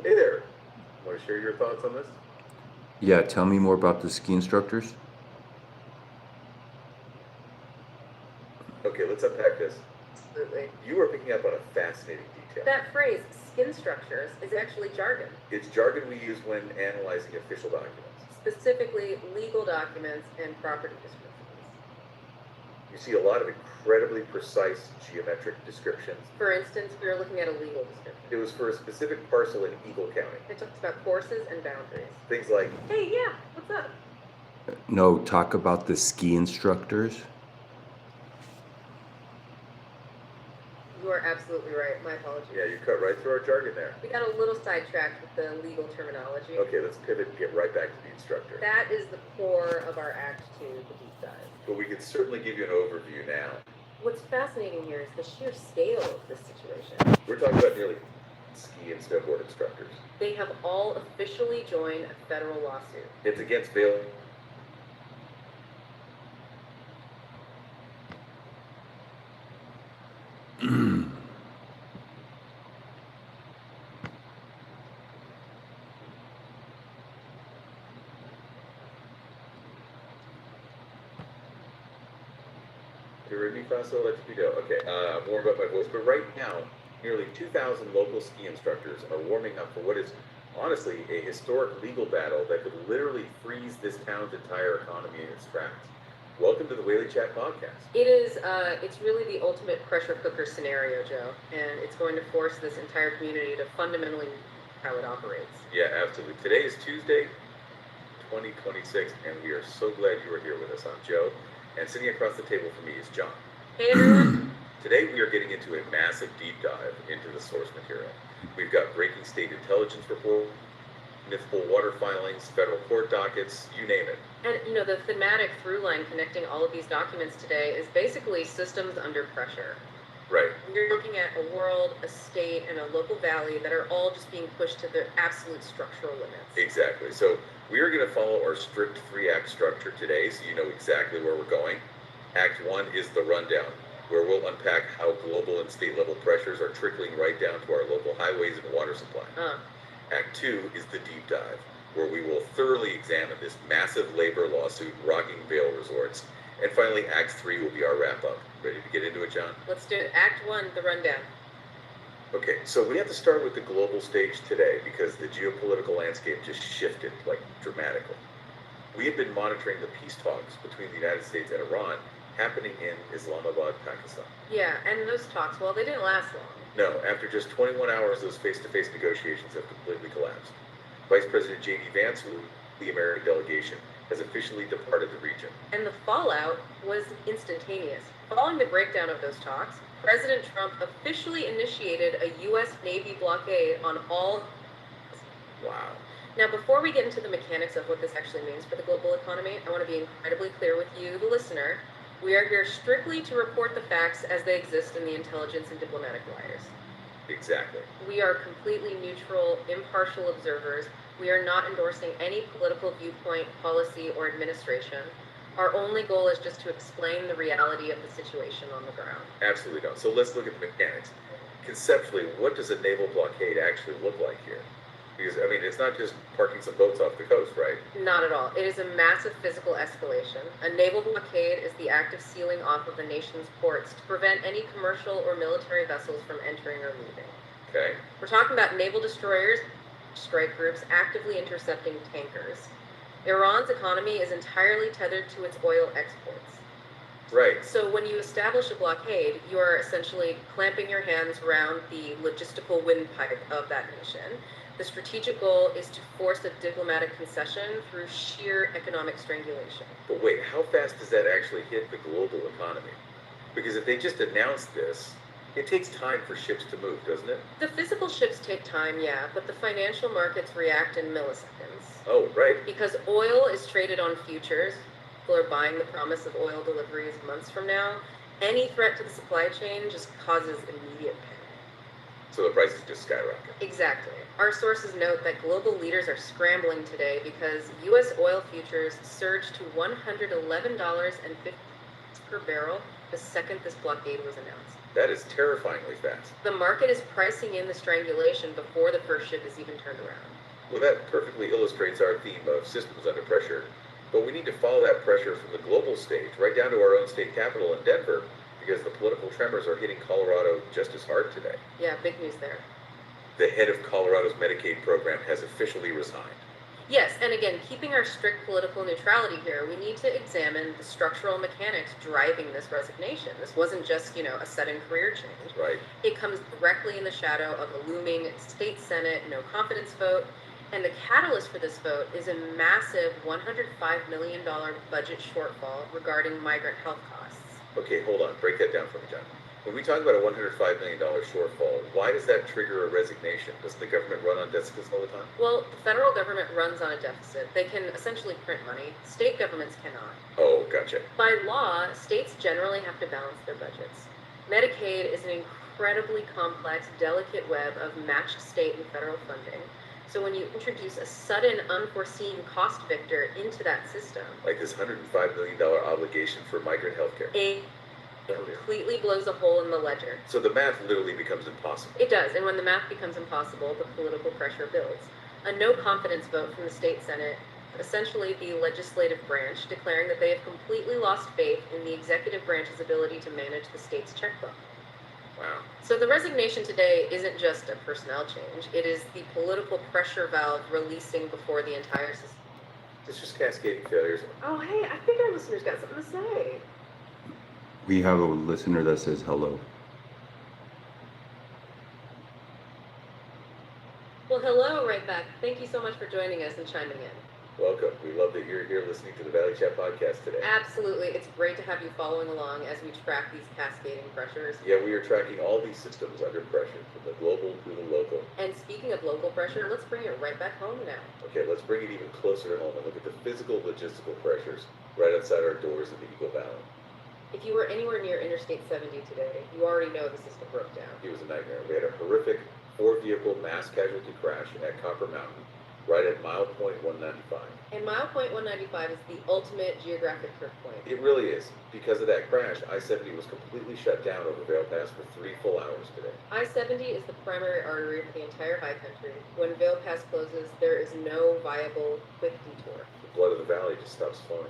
Hey there. Want to share your thoughts on this? Yeah, tell me more about the ski instructors. Okay, let's unpack this. Absolutely. You are picking up on a fascinating detail. That phrase, skin structures, is actually jargon, It's jargon we use when analyzing official documents. specifically legal documents and property descriptions. You see a lot of incredibly precise geometric descriptions. For instance, we are looking at a legal description. It was for a specific parcel in Eagle County. It talks about courses and boundaries. Things like, Hey, yeah, what's up? No, talk about the ski instructors. You are absolutely right. My apologies. yeah, you cut right through our jargon there. We got a little sidetracked with the legal terminology. Okay, let's pivot and get right back to the instructor. That is the core of our Act 2, the deep dive. But we can certainly give you an overview now. What's fascinating here is the sheer scale of this situation. We're talking about nearly ski and snowboard instructors. They have all officially joined a federal lawsuit. It's against bail. Okay, more about my voice. But right now, nearly 2,000 local ski instructors are warming up for what is honestly a historic legal battle that could literally freeze this town's entire economy in its tracks. Welcome to the Whaley Chat podcast. It is, it's really the ultimate pressure cooker scenario, Joe, and it's going to force this entire community to fundamentally how it operates. Yeah, absolutely. Today is Tuesday, 2026, and we are so glad you are here with us. I'm Joe, and sitting across the table from me is John. Hey, everyone. Today we are getting into a massive deep dive into the source material. We've got breaking state intelligence report, municipal water filings, federal court dockets, you name it. And, you know, the thematic through line connecting all of these documents today is basically systems under pressure. Right. You're looking at a world, a state, and a local valley that are all just being pushed to their absolute structural limits. Exactly. So we are going to follow our strict three-act structure today, so you know exactly where we're going. Act 1 is the rundown, where we'll unpack how global and state level pressures are trickling right down to our local highways and water supply. Act 2 is the deep dive, where we will thoroughly examine this massive labor lawsuit rocking Vail resorts. And finally, Act 3 will be our wrap-up. Ready to get into it, John? Let's do it. Act 1, the rundown. Okay, so we have to start with the global stage today because the geopolitical landscape just shifted, like, dramatically. We have been monitoring the peace talks between the United States and Iran happening in Islamabad, Pakistan. Yeah, and those talks, well, they didn't last long. No, after just 21 hours, those face-to-face negotiations have completely collapsed. Vice President J.D. Vance, who the American delegation, has officially departed the region. And the fallout was instantaneous. Following the breakdown of those talks, President Trump officially initiated a U.S. Navy blockade on all. Wow. Now, before we get into the mechanics of what this actually means for the global economy, I want to be incredibly clear with you, the listener. We are here strictly to report the facts as they exist in the intelligence and diplomatic wires. Exactly. We are completely neutral, impartial observers. We are not endorsing any political viewpoint, policy, or administration. Our only goal is just to explain the reality of the situation on the ground. Absolutely not. So let's look at the mechanics. Conceptually, what does a naval blockade actually look like here? Because, I mean, it's not just parking some boats off the coast, right? Not at all. It is a massive physical escalation. A naval blockade is the act of sealing off of the nation's ports to prevent any commercial or military vessels from entering or leaving. Okay. We're talking about naval destroyers, strike groups actively intercepting tankers. Iran's economy is entirely tethered to its oil exports. Right. So when you establish a blockade, you are essentially clamping your hands around the logistical windpipe of that nation. The strategic goal is to force a diplomatic concession through sheer economic strangulation. But wait, how fast does that actually hit the global economy? Because if they just announce this, it takes time for ships to move, doesn't it? The physical ships take time, yeah, but the financial markets react in milliseconds. Oh, right. Because oil is traded on futures, people are buying the promise of oil deliveries months from now. Any threat to the supply chain just causes immediate panic. So the prices just skyrocket. Exactly. Our sources note that global leaders are scrambling today because U.S. oil futures surged to $111.50 per barrel the second this blockade was announced. That is terrifyingly fast. The market is pricing in the strangulation before the first ship is even turned around. Well, that perfectly illustrates our theme of systems under pressure. But we need to follow that pressure from the global stage right down to our own state capital in Denver, because the political tremors are hitting Colorado just as hard today. Yeah, big news there. The head of Colorado's Medicaid program has officially resigned. Yes, and again, keeping our strict political neutrality here, we need to examine the structural mechanics driving this resignation. This wasn't just, a sudden career change. Right. It comes directly in the shadow of a looming state Senate no confidence vote, and the catalyst for this vote is a massive $105 million budget shortfall regarding migrant health costs. Okay, hold on. Break that down for me, John. When we talk about a $105 million shortfall, why does that trigger a resignation? Doesn't the government run on deficits all the time? Well, the federal government runs on a deficit. They can essentially print money. State governments cannot. Oh, gotcha. By law, states generally have to balance their budgets. Medicaid is an incredibly complex, delicate web of matched state and federal funding. So when you introduce a sudden, unforeseen cost victor into that system, Like this $105 million obligation for migrant health care. it completely blows a hole in the ledger. So the math literally becomes impossible. It does, and when the math becomes impossible, the political pressure builds. A no confidence vote from the state Senate, essentially the legislative branch, declaring that they have completely lost faith in the executive branch's ability to manage the state's checkbook. Wow. So the resignation today isn't just a personnel change, it is the political pressure valve releasing before the entire system. It's just cascading failures. Oh, hey, I think our listeners got something to say. We have a listener that says hello. Well, hello, right back. Thank you so much for joining us and chiming in. Welcome. We love that you're here listening to the Valley Chat podcast today. Absolutely. It's great to have you following along as we track these cascading pressures. Yeah, we are tracking all these systems under pressure, from the global to the local. And speaking of local pressure, let's bring it right back home now. Okay, let's bring it even closer to home and look at the physical, logistical pressures right outside our doors in the Eagle Valley. If you were anywhere near Interstate 70 today, you already know the system broke down. It was a nightmare. We had a horrific four-vehicle mass casualty crash at Copper Mountain, right at mile point 195. And mile point 195 is the ultimate geographic curve point. It really is. Because of that crash, I-70 was completely shut down over Vail Pass for 3 full hours today. I-70 is the primary artery for the entire high country. When Vail Pass closes, there is no viable quick detour. The blood of the valley just stops flowing.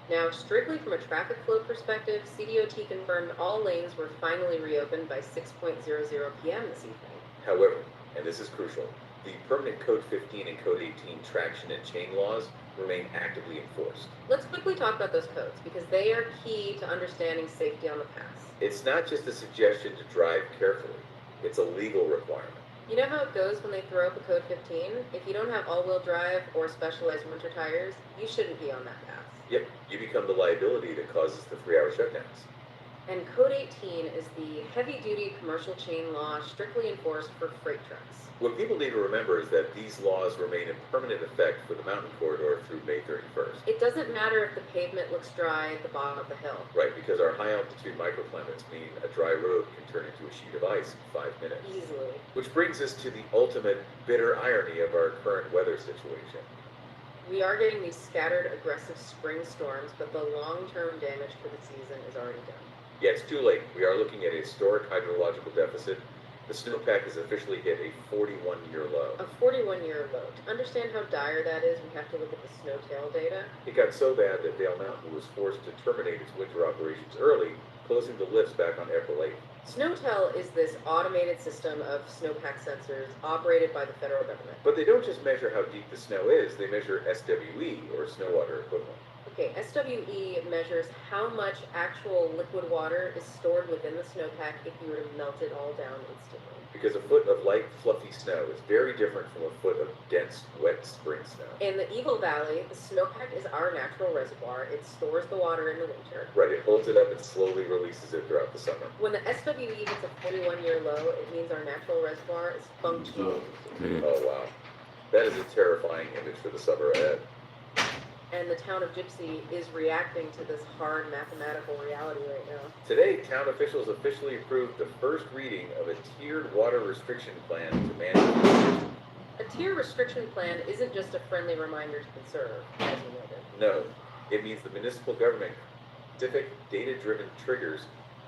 Now, strictly from a traffic flow perspective, CDOT confirmed all lanes were finally reopened by 6:00 p.m. this evening. However, and this is crucial, the permanent Code 15 and Code 18 traction and chain laws remain actively enforced. Let's quickly talk about those codes because they are key to understanding safety on the pass. It's not just a suggestion to drive carefully, it's a legal requirement. You know how it goes when they throw up a Code 15? If you don't have all-wheel drive or specialized winter tires, you shouldn't be on that pass. Yep, you become the liability that causes the 3-hour shutdowns. And Code 18 is the heavy-duty commercial chain law strictly enforced for freight trucks. What people need to remember is that these laws remain in permanent effect for the mountain corridor through May 31st. It doesn't matter if the pavement looks dry at the bottom of the hill. Right, because our high-altitude microclimates mean a dry road can turn into a sheet of ice in 5 minutes. Easily. Which brings us to the ultimate bitter irony of our current weather situation. We are getting these scattered, aggressive spring storms, but the long-term damage for the season is already done. Yeah, it's too late. We are looking at a historic hydrological deficit. The snowpack has officially hit a 41-year low. A 41-year low. To understand how dire that is, we have to look at the snowtail data. It got so bad that Vail Mountain was forced to terminate its winter operations early, closing the lifts back on April 8th. Snowtail is this automated system of snowpack sensors operated by the federal government. But they don't just measure how deep the snow is, they measure SWE, or snow water equivalent. Okay, SWE measures how much actual liquid water is stored within the snowpack if you were to melt it all down instantly. Because a foot of light, fluffy snow is very different from a foot of dense, wet spring snow. In the Eagle Valley, the snowpack is our natural reservoir. It stores the water in the winter. Right, it holds it up and slowly releases it throughout the summer. When the SWE hits a 41-year low, it means our natural reservoir is functioning. Oh, wow. That is a terrifying image for the summer ahead. And the town of Gypsy is reacting to this hard mathematical reality right now. Today, town officials officially approved the first reading of a tiered water restriction plan to manage. A tier restriction plan isn't just a friendly reminder to conserve, as you noted. No, it means the municipal government specific data-driven triggers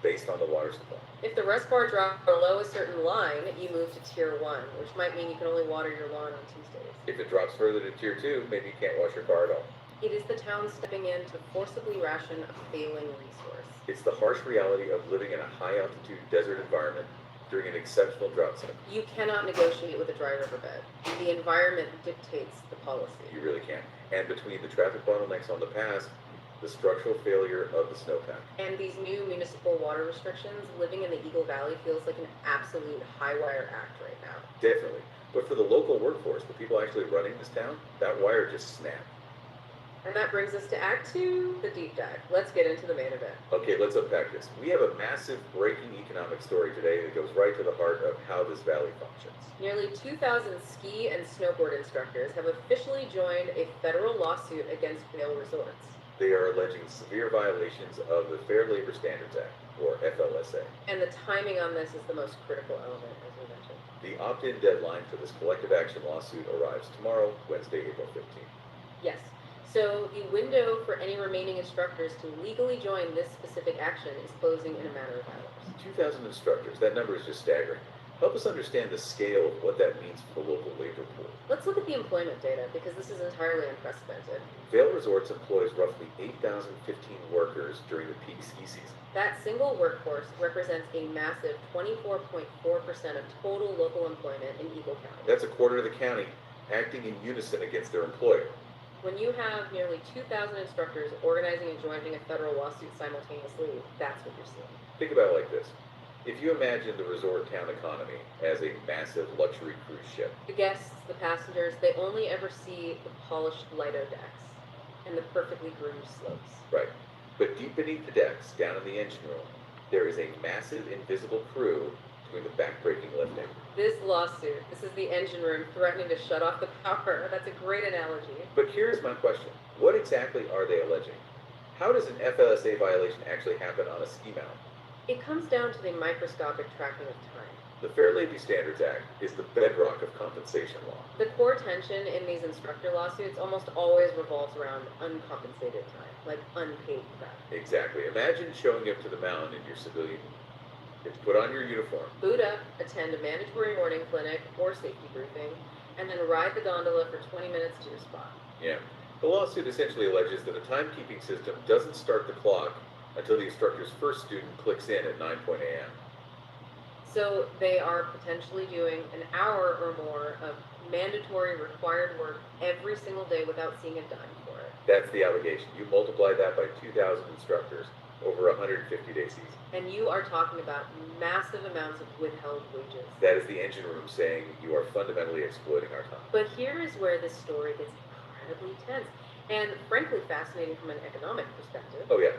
based on the water supply. If the reservoir drops below a certain line, you move to tier 1, which might mean you can only water your lawn on Tuesdays. If it drops further to tier 2, maybe you can't wash your car at all. It is the town stepping in to forcibly ration a failing resource. It's the harsh reality of living in a high altitude desert environment during an exceptional drought cycle. You cannot negotiate with a dry riverbed. The environment dictates the policy. You really can't. And between the traffic bottlenecks on the pass, the structural failure of the snowpack. And these new municipal water restrictions, living in the Eagle Valley feels like an absolute high wire act right now. Definitely. But for the local workforce, the people actually running this town, that wire just snapped. And that brings us to Act 2, the deep dive. Let's get into the main event. Okay, let's unpack this. We have a massive breaking economic story today that goes right to the heart of how this valley functions. Nearly 2,000 ski and snowboard instructors have officially joined a federal lawsuit against Vail Resorts. They are alleging severe violations of the Fair Labor Standards Act, or FLSA. And the timing on this is the most critical element, as we mentioned. The opt-in deadline for this collective action lawsuit arrives tomorrow, Wednesday, April 15th. Yes. So the window for any remaining instructors to legally join this specific action is closing in a matter of hours. 2,000 instructors, that number is just staggering. Help us understand the scale of what that means for the local labor pool. Let's look at the employment data because this is entirely unprecedented. Vail Resorts employs roughly 8,015 workers during the peak ski season. That single workforce represents a massive 24.4% of total local employment in Eagle County. That's a quarter of the county acting in unison against their employer. When you have nearly 2,000 instructors organizing and joining a federal lawsuit simultaneously, that's what you're seeing. Think about it like this. If you imagine the resort town economy as a massive luxury cruise ship, The guests, the passengers, they only ever see the polished Lido decks and the perfectly groomed slopes. right? But deep beneath the decks, down in the engine room, there is a massive invisible crew doing the backbreaking lifting. This lawsuit, this is the engine room threatening to shut off the power. That's a great analogy. But here's my question. What exactly are they alleging? How does an FLSA violation actually happen on a ski mount? It comes down to the microscopic tracking of time. The Fair Labor Standards Act is the bedrock of compensation law. The core tension in these instructor lawsuits almost always revolves around uncompensated time, like unpaid prep. Exactly. Imagine showing up to the mountain in your civilian. You have to put on your uniform. Boot up, attend a mandatory morning clinic or safety briefing, and then ride the gondola for 20 minutes to your spot. Yeah. The lawsuit essentially alleges that a timekeeping system doesn't start the clock until the instructor's first student clicks in at 9 a.m. So they are potentially doing an hour or more of mandatory required work every single day without seeing a dime for it. That's the allegation. You multiply that by 2,000 instructors over a 150-day season. And you are talking about massive amounts of withheld wages. That is the engine room saying you are fundamentally exploiting our time. But here is where this story gets incredibly tense and frankly fascinating from an economic perspective. Oh, yeah.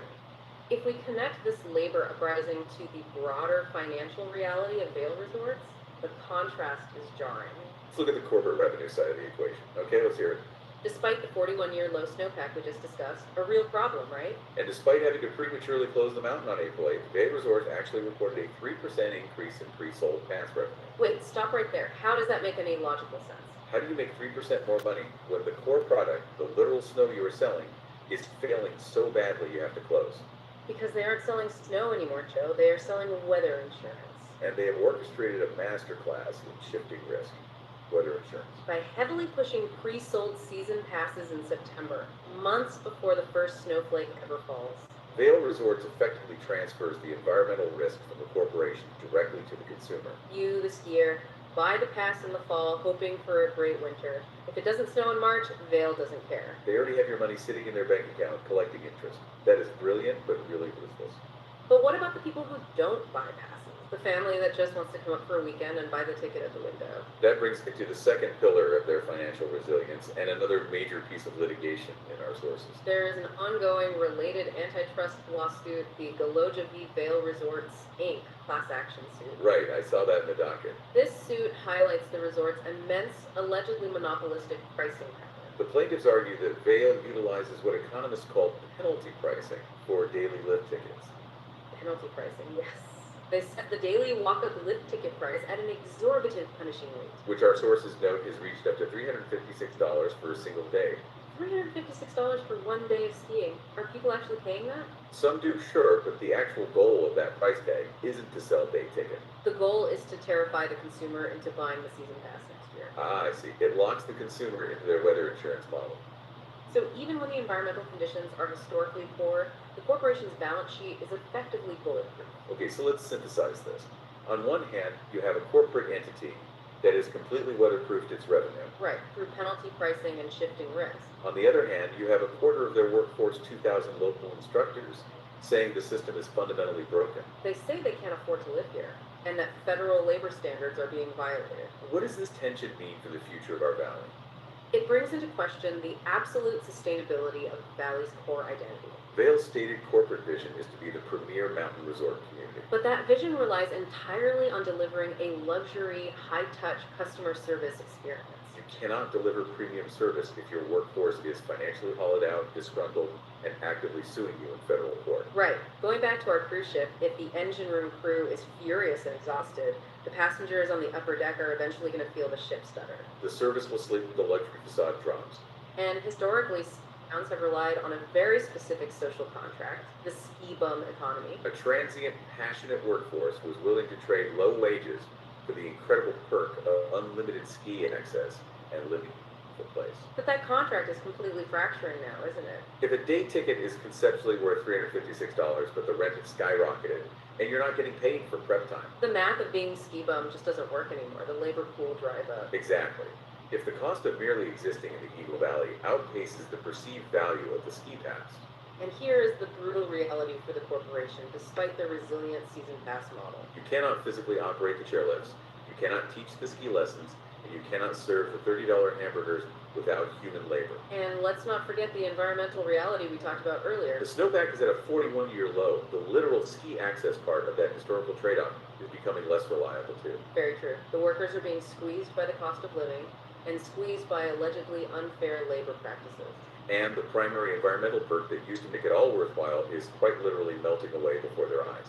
If we connect this labor uprising to the broader financial reality of Vail Resorts, the contrast is jarring. Let's look at the corporate revenue side of the equation. Okay, let's hear it. Despite the 41-year low snowpack we just discussed, a real problem, right? And despite having to prematurely close the mountain on April 8th, Vail Resorts actually reported a 3% increase in pre-sold pass revenue. Wait, stop right there. How does that make any logical sense? How do you make 3% more money when the core product, the literal snow you are selling, is failing so badly you have to close? Because they aren't selling snow anymore, Joe. They are selling weather insurance. And they have orchestrated a masterclass in shifting risk, weather insurance. By heavily pushing pre-sold season passes in September, months before the first snowflake ever falls. Vail Resorts effectively transfers the environmental risk from the corporation directly to the consumer. You, the skier, buy the pass in the fall, hoping for a great winter. If it doesn't snow in March, Vail doesn't care. They already have your money sitting in their bank account collecting interest. That is brilliant, but really ruthless. But what about the people who don't buy passes? The family that just wants to come up for a weekend and buy the ticket at the window. That brings me to the second pillar of their financial resilience and another major piece of litigation in our sources. There is an ongoing related antitrust lawsuit, the Galoja v. Vail Resorts, Inc. class action suit. Right, I saw that in the docket. This suit highlights the resort's immense, allegedly monopolistic pricing power. The plaintiffs argue that Vail utilizes what economists call penalty pricing for daily lift tickets. Penalty pricing, yes. They set the daily walk-up lift ticket price at an exorbitant punishing rate. which our sources note has reached up to $356 for a single day. $356 for one day of skiing. Are people actually paying that? Some do, sure, but the actual goal of that price tag isn't to sell day ticket. The goal is to terrify the consumer into buying the season pass next year. Ah, I see. It locks the consumer into their weather insurance model. So even when the environmental conditions are historically poor, the corporation's balance sheet is effectively bulletproof. Okay, so let's synthesize this. On one hand, you have a corporate entity that has completely weatherproofed its revenue. Right, through penalty pricing and shifting risk. On the other hand, you have a quarter of their workforce, 2,000 local instructors, saying the system is fundamentally broken. They say they can't afford to live here, and that federal labor standards are being violated. What does this tension mean for the future of our valley? It brings into question the absolute sustainability of the valley's core identity. Vail's stated corporate vision is to be the premier mountain resort community. But that vision relies entirely on delivering a luxury, high-touch customer service experience. You cannot deliver premium service if your workforce is financially hollowed out, disgruntled, and actively suing you in federal court. Right. Going back to our cruise ship, if the engine room crew is furious and exhausted, the passengers on the upper deck are eventually going to feel the ship stutter. The service will sleep with the luxury facade drops. And historically, towns have relied on a very specific social contract, the ski bum economy. A transient, passionate workforce was willing to trade low wages for the incredible perk of unlimited ski access and living in a place. But that contract is completely fracturing now, isn't it? If a day ticket is conceptually worth $356, but the rent has skyrocketed, and you're not getting paid for prep time. The math of being ski bum just doesn't work anymore. The labor pool drive up. Exactly. If the cost of merely existing in the Eagle Valley outpaces the perceived value of the ski pass. And here is the brutal reality for the corporation, despite their resilient season pass model. You cannot physically operate the chairlifts, you cannot teach the ski lessons, and you cannot serve the $30 hamburgers without human labor. And let's not forget the environmental reality we talked about earlier. The snowpack is at a 41-year low. The literal ski access part of that historical trade-off is becoming less reliable too. Very true. The workers are being squeezed by the cost of living and squeezed by allegedly unfair labor practices. And the primary environmental perk that used to make it all worthwhile is quite literally melting away before their eyes.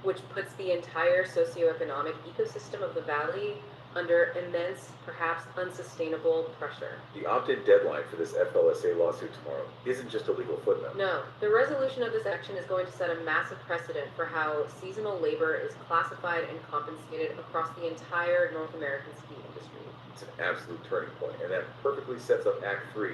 Which puts the entire socioeconomic ecosystem of the valley under immense, perhaps unsustainable pressure. The opt-in deadline for this FLSA lawsuit tomorrow isn't just a legal footnote. No, the resolution of this action is going to set a massive precedent for how seasonal labor is classified and compensated across the entire North American ski industry. It's an absolute turning point, and that perfectly sets up Act 3,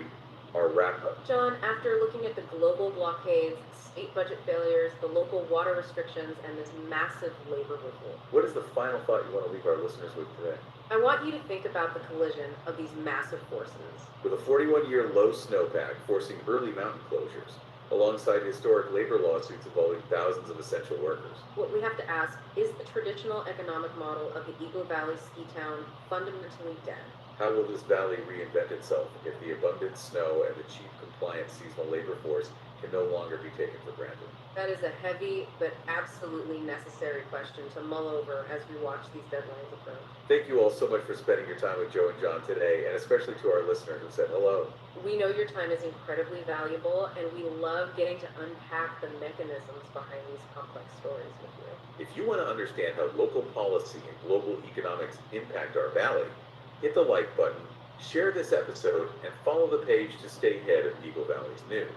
our wrap-up. John, after looking at the global blockades, state budget failures, the local water restrictions, and this massive labor revolt, What is the final thought you want to leave our listeners with today? I want you to think about the collision of these massive forces. With a 41-year low snowpack forcing early mountain closures, alongside historic labor lawsuits involving thousands of essential workers. What we have to ask, is the traditional economic model of the Eagle Valley ski town fundamentally dead? How will this valley reinvent itself if the abundant snow and the cheap, compliant seasonal labor force can no longer be taken for granted? That is a heavy but absolutely necessary question to mull over as we watch these deadlines approach. Thank you all so much for spending your time with Joe and John today, and especially to our listener who said hello. We know your time is incredibly valuable, and we love getting to unpack the mechanisms behind these complex stories with you. If you want to understand how local policy and global economics impact our valley, hit the like button, share this episode, and follow the page to stay ahead of Eagle Valley's news.